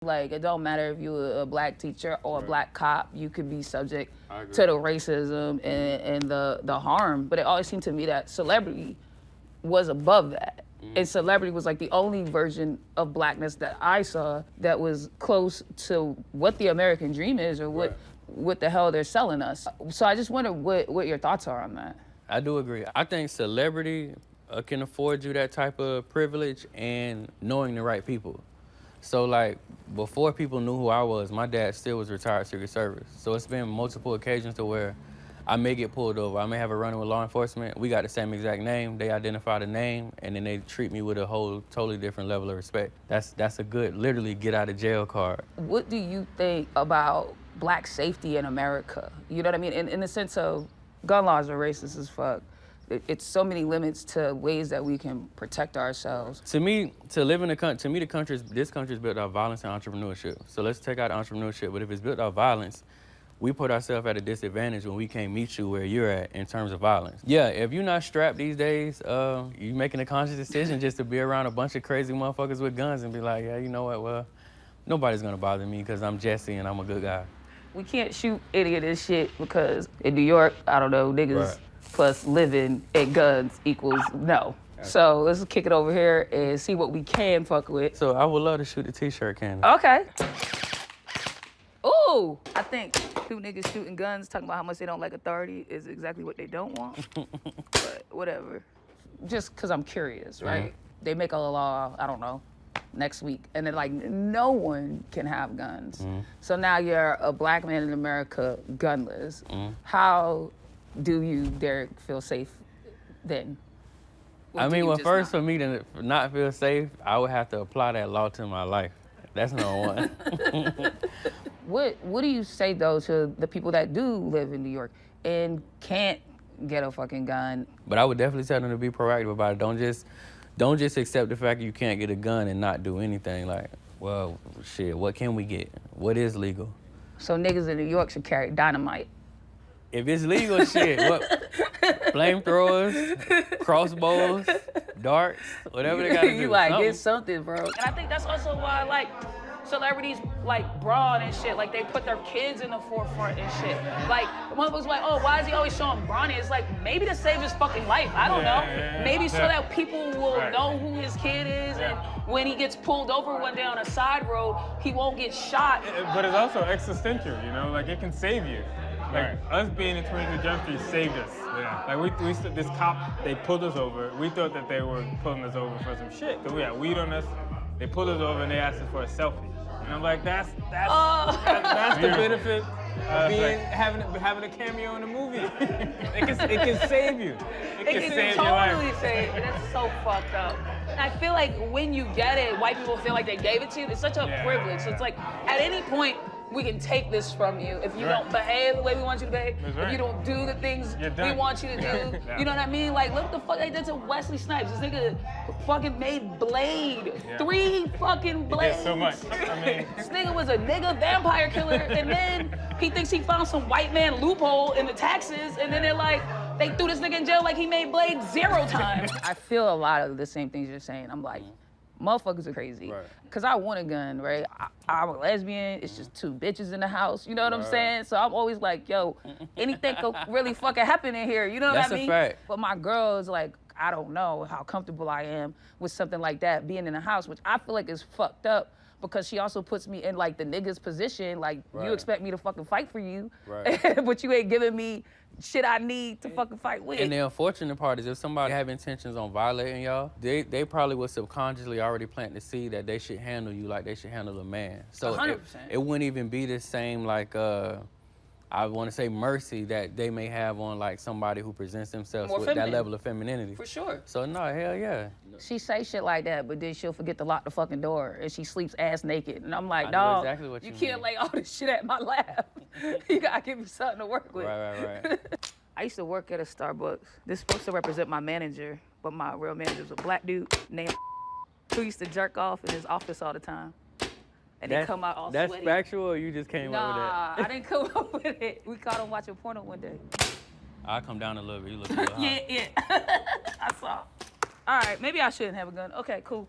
Like, it don't matter if you're a black teacher or a black cop, you could be subject to the racism and the harm. But it always seemed to me that celebrity was above that. And celebrity was like the only version of blackness that I saw that was close to what the American dream is or what the hell they're selling us. So I just wonder what your thoughts are on that. I do agree. I think celebrity can afford you that type of privilege and knowing the right people. So like before people knew who I was, my dad still was retired Secret Service. So it's been multiple occasions to where I may get pulled over. I may have a run-in with law enforcement. We got the same exact name. They identify the name, and then they treat me with a whole totally different level of respect. That's a good, literally get out of jail card. What do you think about black safety in America? You know what I mean? In the sense of gun laws are racist as fuck. It's so many limits to ways that we can protect ourselves. To me, to live in the country, this country is built off violence and entrepreneurship. So let's take out entrepreneurship, but if it's built off violence, we put ourselves at a disadvantage when we can't meet you where you're at in terms of violence. Yeah, if you're not strapped these days, you making a conscious decision just to be around a bunch of crazy motherfuckers with guns and be like, yeah, you know what, well, nobody's gonna bother me because I'm Jesse and I'm a good guy. We can't shoot any of this shit because in New York, I don't know, niggas plus living and guns equals no. So let's kick it over here and see what we can fuck with. So I would love to shoot a t-shirt cannon. Okay. Ooh, I think two niggas shooting guns, talking about how much they don't like authority is exactly what they don't want. But whatever. Just because I'm curious, right? They make a law, I don't know, next week, and then like no one can have guns. So now you're a black man in America, gunless. How do you, Derek, feel safe then? I mean, well, first for me to not feel safe, I would have to apply that law to my life. That's number one. What do you say though to the people that do live in New York and can't get a fucking gun? But I would definitely tell them to be proactive about it. Don't just accept the fact that you can't get a gun and not do anything. Like, well, shit, what can we get? What is legal? So niggas in New York should carry dynamite. If it's legal, shit, what? Flamethrowers, crossbows, darts, whatever they gotta do. You like, get something, bro. And I think that's also why, like, celebrities like Braun and shit, like they put their kids in the forefront and shit. Like, one was like, oh, why is he always showing Bronny? It's like, maybe to save his fucking life, I don't know. Maybe so that people will know who his kid is and when he gets pulled over one day on a side road, he won't get shot. But it's also existential, you know, like it can save you. Like us being in 22 Jump Street saved us. Like this cop, they pulled us over. We thought that they were pulling us over for some shit, because we had weed on us. They pulled us over and they asked us for a selfie. And I'm like, that's the benefit of having a cameo in a movie. it can save you. It can save your life. Totally save. And it's so fucked up. And I feel like when you get it, white people feel like they gave it to you. It's such a privilege. So it's like, at any point, we can take this from you if you don't behave the way we want you to behave, if you don't do the things we want you to do. You know what I mean? Like, look what the fuck they did to Wesley Snipes. This nigga fucking made Blade. 3 fucking blades. He did so much. I mean, this nigga was a nigga vampire killer, and then he thinks he found some white man loophole in the taxes, and then they're like, they threw this nigga in jail like he made Blade 0 times. I feel a lot of the same things you're saying. I'm like, motherfuckers are crazy. Cause I want a gun, right? I'm a lesbian, it's just 2 bitches in the house, you know what I'm saying? So I'm always like, yo, anything could really fucking happen in here, you know what I mean? That's a fact. But my girl is like, I don't know how comfortable I am with something like that being in the house, which I feel like is fucked up because she also puts me in like the nigga's position, like you expect me to fucking fight for you, but you ain't giving me shit I need to fucking fight with. And the unfortunate part is if somebody have intentions on violating y'all, they probably would subconsciously already plant the seed that they should handle you like they should handle a man. So 100%. It wouldn't even be the same like I want to say mercy that they may have on like somebody who presents themselves More with feminine. that level of femininity. For sure. So no, hell yeah. She say shit like that, but then she'll forget to lock the fucking door and she sleeps ass naked. And I'm like, I know dog, exactly what you you can't mean. lay all this shit at my lap. You gotta give me something to work with. Right. I used to work at a Starbucks. This is supposed to represent my manager, but my real manager was a black dude named who used to jerk off in his office all the time. And they come out all that's sweaty. That's factual or you just came up with that? Nah, I didn't come up with it. We caught him watching porno one day. I'll come down a little bit. You look a little hot. Yeah. I saw. All right, maybe I shouldn't have a gun. Okay, cool.